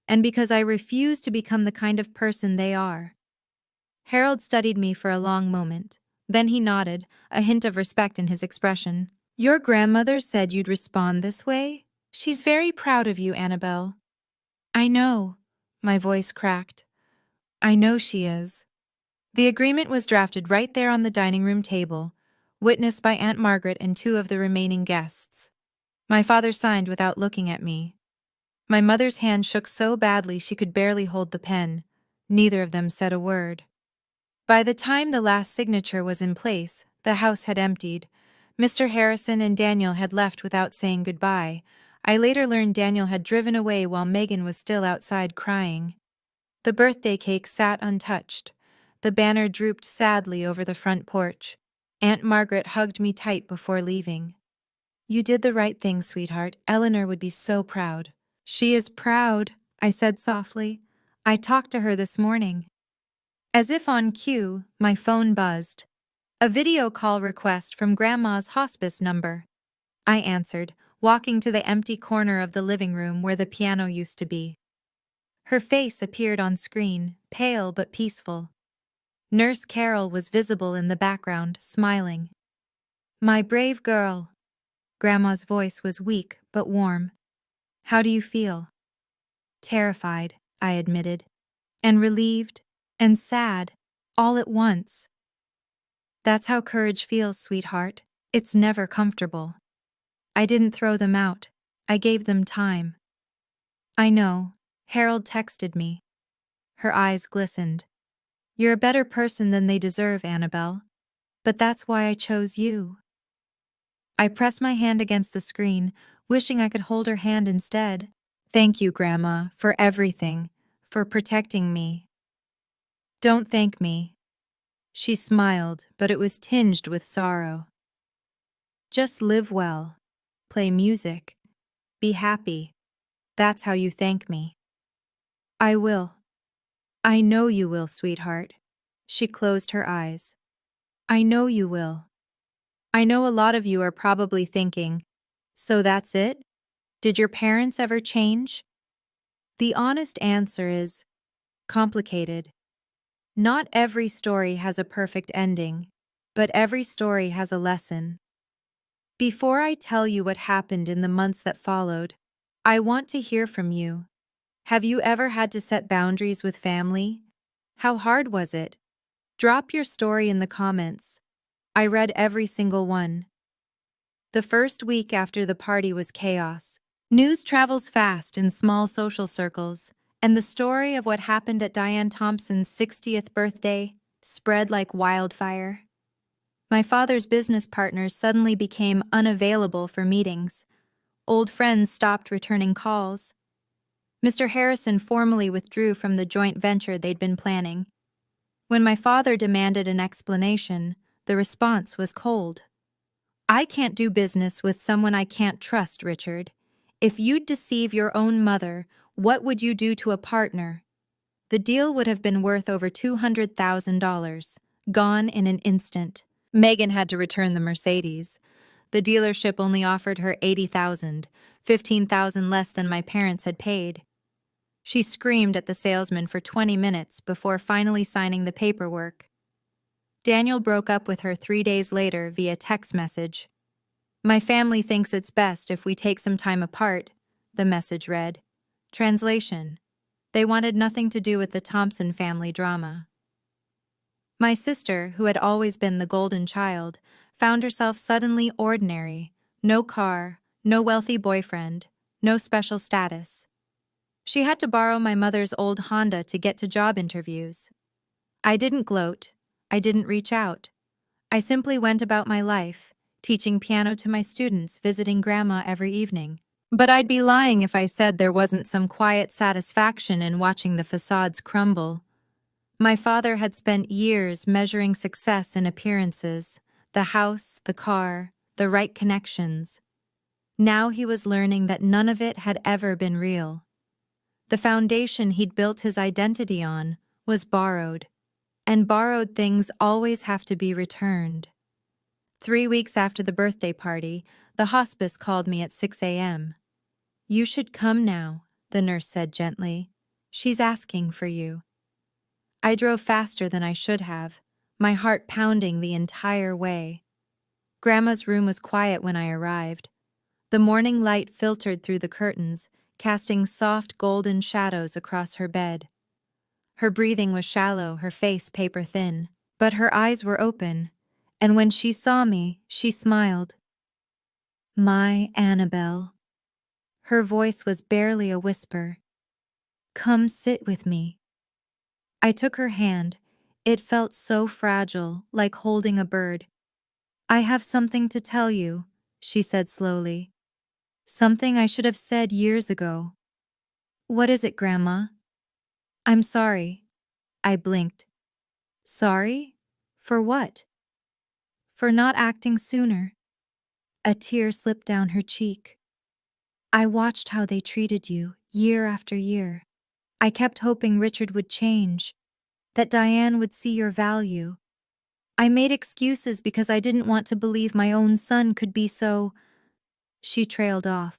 and because I refuse to become the kind of person they are. Harold studied me for a long moment. Then he nodded, a hint of respect in his expression. Your grandmother said you'd respond this way? She's very proud of you, Annabelle. I know. My voice cracked. I know she is. The agreement was drafted right there on the dining room table, witnessed by Aunt Margaret and two of the remaining guests. My father signed without looking at me. My mother's hand shook so badly she could barely hold the pen. Neither of them said a word. By the time the last signature was in place, the house had emptied. Mr. Harrison and Daniel had left without saying goodbye. I later learned Daniel had driven away while Megan was still outside crying. The birthday cake sat untouched. The banner drooped sadly over the front porch. Aunt Margaret hugged me tight before leaving. You did the right thing, sweetheart. Eleanor would be so proud. She is proud, I said softly. I talked to her this morning. As if on cue, my phone buzzed. A video call request from Grandma's hospice number. I answered, walking to the empty corner of the living room where the piano used to be. Her face appeared on screen, pale but peaceful. Nurse Carol was visible in the background, smiling. My brave girl. Grandma's voice was weak but warm. How do you feel? Terrified, I admitted, and relieved, and sad, all at once. That's how courage feels, sweetheart. It's never comfortable. I didn't throw them out. I gave them time. I know. Harold texted me. Her eyes glistened. You're a better person than they deserve, Annabelle. But that's why I chose you. I pressed my hand against the screen, wishing I could hold her hand instead. Thank you, Grandma, for everything, for protecting me. Don't thank me. She smiled, but it was tinged with sorrow. Just live well, play music, be happy. That's how you thank me. I will. I know you will, sweetheart. She closed her eyes. I know you will. I know a lot of you are probably thinking, so that's it? Did your parents ever change? The honest answer is complicated. Not every story has a perfect ending, but every story has a lesson. Before I tell you what happened in the months that followed, I want to hear from you. Have you ever had to set boundaries with family? How hard was it? Drop your story in the comments. I read every single one. The first week after the party was chaos. News travels fast in small social circles, and the story of what happened at Diane Thompson's 60th birthday spread like wildfire. My father's business partners suddenly became unavailable for meetings. Old friends stopped returning calls. Mr. Harrison formally withdrew from the joint venture they'd been planning. When my father demanded an explanation, the response was cold. I can't do business with someone I can't trust, Richard. If you'd deceive your own mother, what would you do to a partner? The deal would have been worth over $200,000, gone in an instant. Megan had to return the Mercedes. The dealership only offered her $80,000, $15,000 less than my parents had paid. She screamed at the salesman for 20 minutes before finally signing the paperwork. Daniel broke up with her 3 days later via text message. My family thinks it's best if we take some time apart, the message read. Translation: they wanted nothing to do with the Thompson family drama. My sister, who had always been the golden child, found herself suddenly ordinary. No car, no wealthy boyfriend, no special status. She had to borrow my mother's old Honda to get to job interviews. I didn't gloat. I didn't reach out. I simply went about my life, teaching piano to my students, visiting Grandma every evening. But I'd be lying if I said there wasn't some quiet satisfaction in watching the facades crumble. My father had spent years measuring success in appearances, the house, the car, the right connections. Now he was learning that none of it had ever been real. The foundation he'd built his identity on was borrowed, and borrowed things always have to be returned. 3 weeks after the birthday party, the hospice called me at 6 a.m. You should come now, the nurse said gently. She's asking for you. I drove faster than I should have, my heart pounding the entire way. Grandma's room was quiet when I arrived. The morning light filtered through the curtains, casting soft golden shadows across her bed. Her breathing was shallow, her face paper-thin, but her eyes were open, and when she saw me, she smiled. My Annabelle. Her voice was barely a whisper. Come sit with me. I took her hand. It felt so fragile, like holding a bird. I have something to tell you, she said slowly. Something I should have said years ago. What is it, Grandma? I'm sorry. I blinked. Sorry? For what? For not acting sooner. A tear slipped down her cheek. I watched how they treated you, year after year. I kept hoping Richard would change, that Diane would see your value. I made excuses because I didn't want to believe my own son could be so... She trailed off.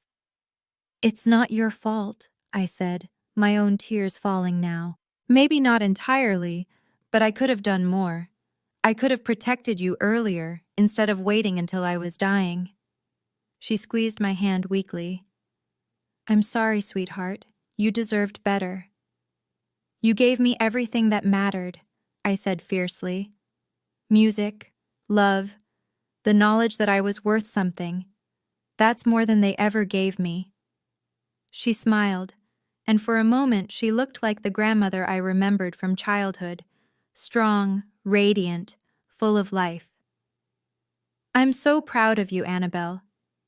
It's not your fault, I said, my own tears falling now. Maybe not entirely, but I could have done more. I could have protected you earlier, instead of waiting until I was dying. She squeezed my hand weakly. I'm sorry, sweetheart. You deserved better. You gave me everything that mattered, I said fiercely. Music, love, the knowledge that I was worth something. That's more than they ever gave me. She smiled, and for a moment she looked like the grandmother I remembered from childhood, strong, radiant, full of life. I'm so proud of you, Annabelle.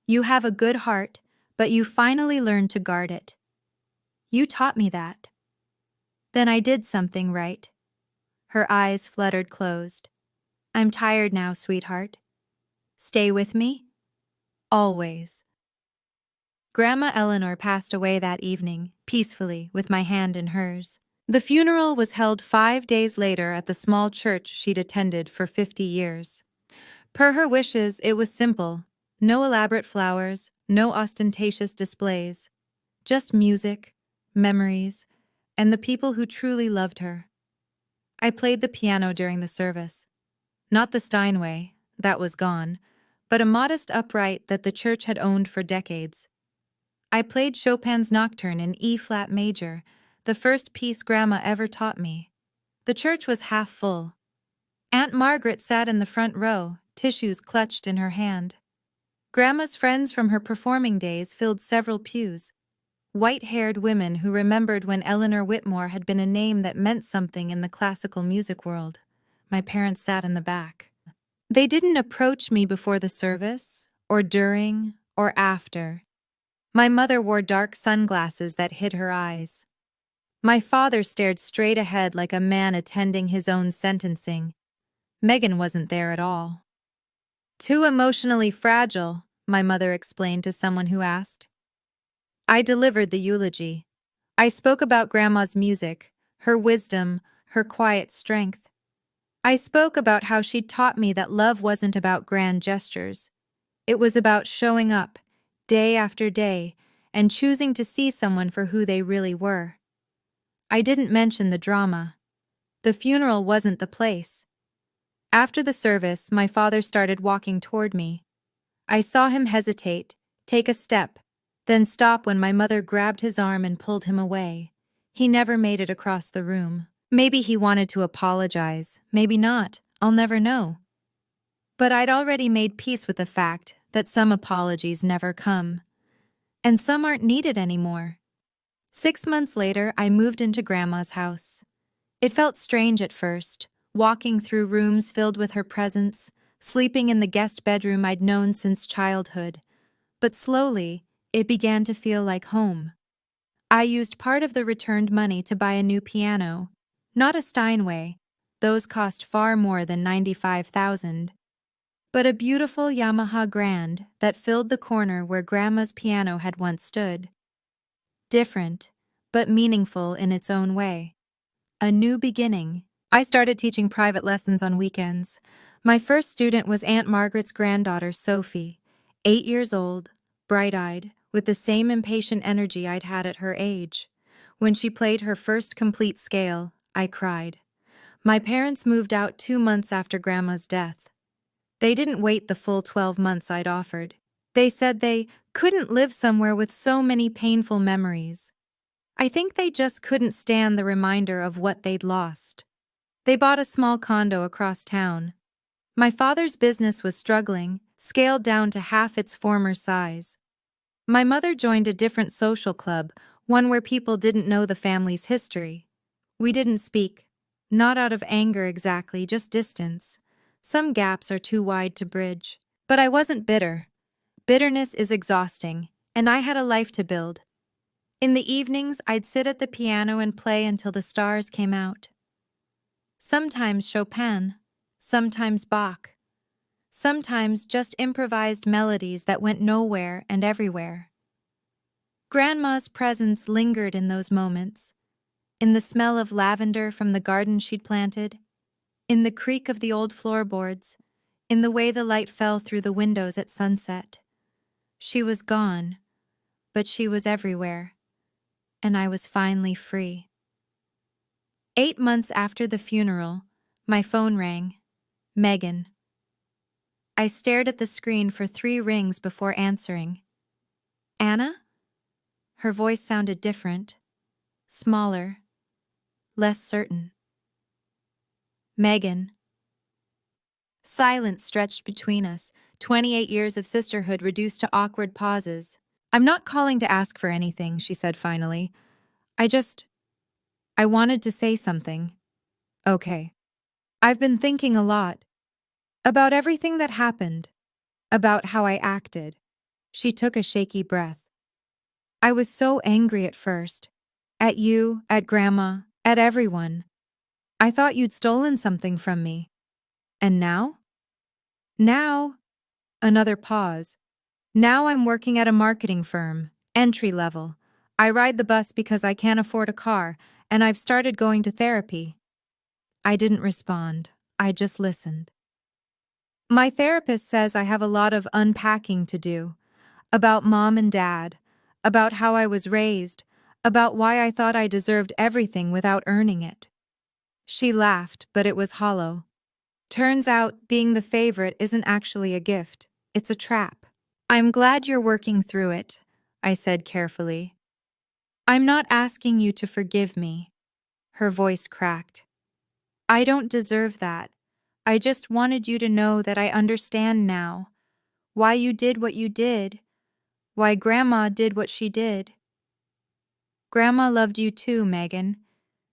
You have a good heart, but you finally learned to guard it. You taught me that. Then I did something right. Her eyes fluttered closed. I'm tired now, sweetheart. Stay with me? Always. Grandma Eleanor passed away that evening, peacefully, with my hand in hers. The funeral was held 5 days later at the small church she'd attended for 50 years. Per her wishes, it was simple. No elaborate flowers, no ostentatious displays. Just music, memories, and the people who truly loved her. I played the piano during the service. Not the Steinway, that was gone, but a modest upright that the church had owned for decades. I played Chopin's Nocturne in E-flat major, the first piece Grandma ever taught me. The church was half full. Aunt Margaret sat in the front row, tissues clutched in her hand. Grandma's friends from her performing days filled several pews. White-haired women who remembered when Eleanor Whitmore had been a name that meant something in the classical music world. My parents sat in the back. They didn't approach me before the service, or during, or after. My mother wore dark sunglasses that hid her eyes. My father stared straight ahead like a man attending his own sentencing. Megan wasn't there at all. Too emotionally fragile, my mother explained to someone who asked. I delivered the eulogy. I spoke about Grandma's music, her wisdom, her quiet strength. I spoke about how she'd taught me that love wasn't about grand gestures. It was about showing up, day after day, and choosing to see someone for who they really were. I didn't mention the drama. The funeral wasn't the place. After the service, my father started walking toward me. I saw him hesitate, take a step, then stop when my mother grabbed his arm and pulled him away. He never made it across the room. Maybe he wanted to apologize, maybe not, I'll never know. But I'd already made peace with the fact that some apologies never come. And some aren't needed anymore. 6 months later, I moved into Grandma's house. It felt strange at first, walking through rooms filled with her presence, sleeping in the guest bedroom I'd known since childhood. But slowly, it began to feel like home. I used part of the returned money to buy a new piano. Not a Steinway, those cost far more than $95,000. But a beautiful Yamaha Grand that filled the corner where Grandma's piano had once stood. Different, but meaningful in its own way. A new beginning. I started teaching private lessons on weekends. My first student was Aunt Margaret's granddaughter, Sophie, 8 years old, bright-eyed, with the same impatient energy I'd had at her age. When she played her first complete scale, I cried. My parents moved out 2 months after Grandma's death. They didn't wait the full 12 months I'd offered. They said they couldn't live somewhere with so many painful memories. I think they just couldn't stand the reminder of what they'd lost. They bought a small condo across town. My father's business was struggling, scaled down to half its former size. My mother joined a different social club, one where people didn't know the family's history. We didn't speak, not out of anger exactly, just distance. Some gaps are too wide to bridge. But I wasn't bitter. Bitterness is exhausting, and I had a life to build. In the evenings, I'd sit at the piano and play until the stars came out. Sometimes Chopin, sometimes Bach, sometimes just improvised melodies that went nowhere and everywhere. Grandma's presence lingered in those moments, in the smell of lavender from the garden she'd planted, in the creak of the old floorboards, in the way the light fell through the windows at sunset. She was gone, but she was everywhere, and I was finally free. 8 months after the funeral, my phone rang. Megan. I stared at the screen for 3 rings before answering. Anna? Her voice sounded different, smaller, less certain. Megan. Silence stretched between us, 28 years of sisterhood reduced to awkward pauses. I'm not calling to ask for anything, she said finally. I wanted to say something. Okay. I've been thinking a lot. About everything that happened. About how I acted. She took a shaky breath. I was so angry at first. At you, at Grandma, at everyone. I thought you'd stolen something from me. And now? Now? Another pause. Now I'm working at a marketing firm, entry level. I ride the bus because I can't afford a car, and I've started going to therapy. I didn't respond. I just listened. My therapist says I have a lot of unpacking to do. About Mom and Dad, about how I was raised, about why I thought I deserved everything without earning it. She laughed, but it was hollow. Turns out, being the favorite isn't actually a gift. It's a trap. I'm glad you're working through it, I said carefully. I'm not asking you to forgive me. Her voice cracked. I don't deserve that. I just wanted you to know that I understand now. Why you did what you did. Why Grandma did what she did. Grandma loved you too, Megan.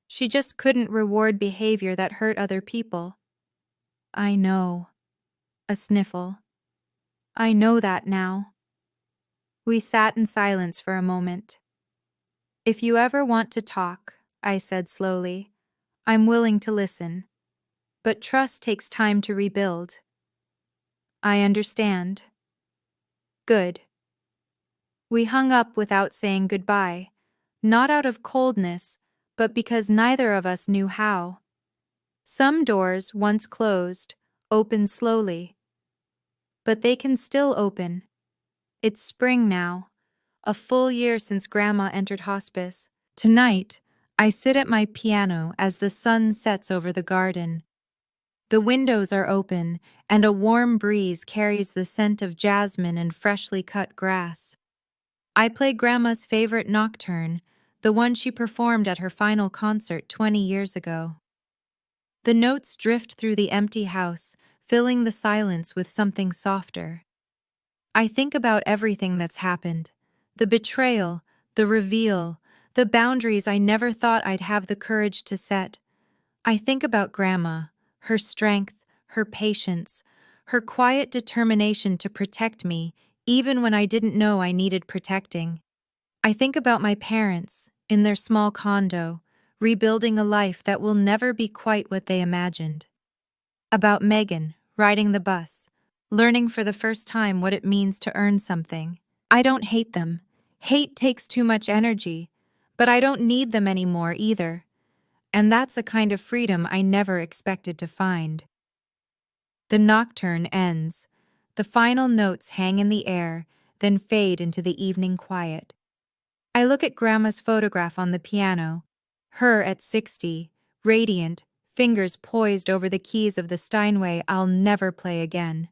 She just couldn't reward behavior that hurt other people. I know. A sniffle. I know that now. We sat in silence for a moment. If you ever want to talk, I said slowly, I'm willing to listen. But trust takes time to rebuild. I understand. Good. We hung up without saying goodbye, not out of coldness, but because neither of us knew how. Some doors, once closed, open slowly. But they can still open. It's spring now, a full year since Grandma entered hospice. Tonight, I sit at my piano as the sun sets over the garden. The windows are open, and a warm breeze carries the scent of jasmine and freshly cut grass. I play Grandma's favorite nocturne, the one she performed at her final concert 20 years ago. The notes drift through the empty house, filling the silence with something softer. I think about everything that's happened. The betrayal, the reveal, the boundaries I never thought I'd have the courage to set. I think about Grandma, her strength, her patience, her quiet determination to protect me, even when I didn't know I needed protecting. I think about my parents, in their small condo, rebuilding a life that will never be quite what they imagined. About Megan, riding the bus, learning for the first time what it means to earn something. I don't hate them. Hate takes too much energy, but I don't need them anymore either. And that's a kind of freedom I never expected to find. The nocturne ends. The final notes hang in the air, then fade into the evening quiet. I look at Grandma's photograph on the piano, her at 60, radiant, fingers poised over the keys of the Steinway I'll never play again.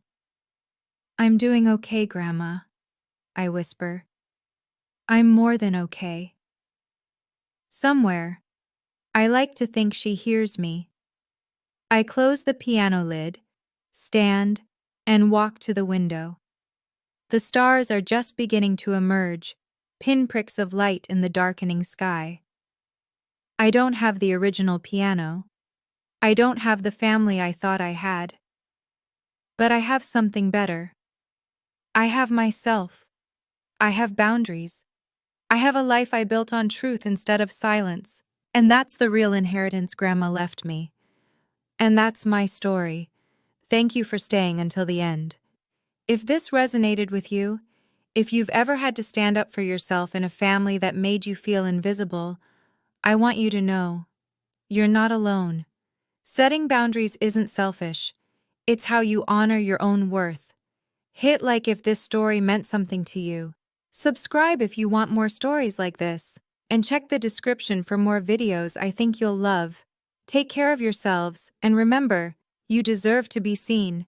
I'm doing okay, Grandma, I whisper. I'm more than okay. Somewhere, I like to think she hears me. I close the piano lid, stand, and walk to the window. The stars are just beginning to emerge, pinpricks of light in the darkening sky. I don't have the original piano. I don't have the family I thought I had. But I have something better. I have myself. I have boundaries. I have a life I built on truth instead of silence. And that's the real inheritance Grandma left me. And that's my story. Thank you for staying until the end. If this resonated with you, if you've ever had to stand up for yourself in a family that made you feel invisible, I want you to know, you're not alone. Setting boundaries isn't selfish. It's how you honor your own worth. Hit like if this story meant something to you. Subscribe if you want more stories like this. And check the description for more videos I think you'll love. Take care of yourselves, and remember, you deserve to be seen.